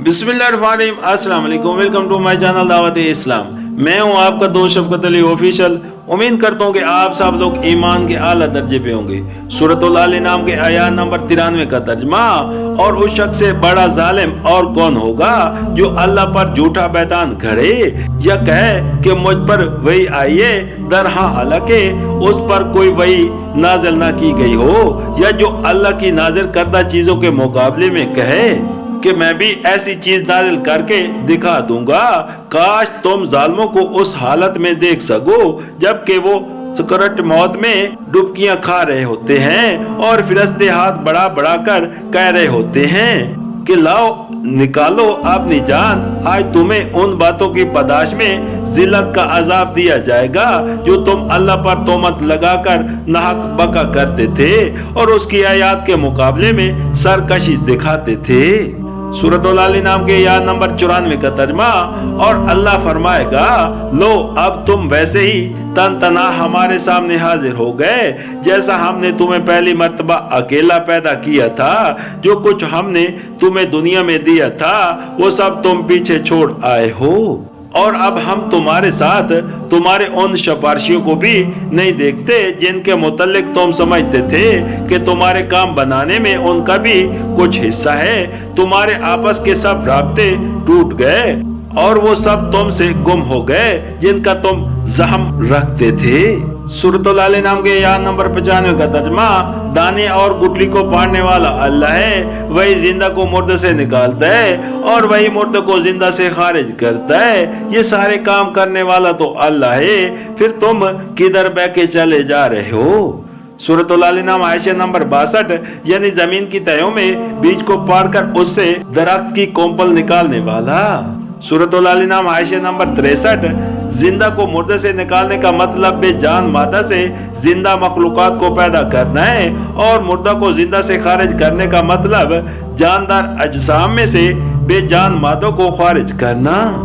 बिस्मिल्लाहिर्रहमानिर्रहीम, अस्सलाम वालेकुम, वेलकम टू माय चैनल दावत इस्लाम। मैं हूं आपका दोस्त शफकत अली ऑफिशियल। उम्मीद करता हूं कि आप सब लोग ईमान के आला दर्जे पे होंगे। सूरतुल आल नाम के आयत नंबर 93 का तर्जमा। और उस शख्स से बड़ा जालिम और कौन होगा जो अल्लाह पर झूठा बैतान गढ़े या कहे कि मुझ पर वही आइए, दर हालांकि उस पर कोई वही नाजिल ना की गई हो, या जो अल्लाह की नाजिल करदा चीजों के मुकाबले में कहे कि मैं भी ऐसी चीज नाजिल करके दिखा दूंगा। काश तुम जालिमों को उस हालत में देख सको जबकि वो सकरत मौत में डुबकियां खा रहे होते हैं और फिरस्ते हाथ बढ़ा बढ़ा कर कह रहे होते हैं कि लाओ निकालो अपनी जान, आज तुम्हें उन बातों की पदाश में जिल्लत का अजाब दिया जाएगा जो तुम अल्लाह पर तोहमत लगाकर नाहक बका करते थे और उसकी आयत के मुकाबले में सरकशी दिखाते थे। सूरतुल आल नाम के आयत नंबर 94 का तर्जमा। और अल्लाह फरमाएगा, लो अब तुम वैसे ही तन तना हमारे सामने हाजिर हो गए जैसा हमने तुम्हें पहली मर्तबा अकेला पैदा किया था। जो कुछ हमने तुम्हें दुनिया में दिया था वो सब तुम पीछे छोड़ आए हो, और अब हम तुम्हारे साथ तुम्हारे उन सिफारिशियों को भी नहीं देखते जिनके मुतल्लिक तुम समझते थे कि तुम्हारे काम बनाने में उनका भी कुछ हिस्सा है। तुम्हारे आपस के सब राब्ते टूट गए और वो सब तुमसे गुम हो गए जिनका तुम ज़हम रखते थे। सूरतुल आल नाम के आयत नंबर 95 का तर्जमा। दाने और गुठली को पाड़ने वाला अल्लाह है, वही जिंदा को मुर्दे से निकालता है और वही मुर्दे को जिंदा से खारिज करता है। ये सारे काम करने वाला तो अल्लाह है, फिर तुम किधर बह के चले जा रहे हो। सूरतुल आल नाम आयशा नंबर 62, यानी जमीन की तहों में बीज को पाड़कर उससे दरख्त की कोंपल निकालने वाला। सूरतुल आल नाम आयशा नंबर 63, जिंदा को मुर्दे से निकालने का मतलब बेजान मादा से जिंदा मखलूकात को पैदा करना है, और मुर्दा को जिंदा से खारिज करने का मतलब जानदार अजसाम में से बेजान मादों को खारिज करना।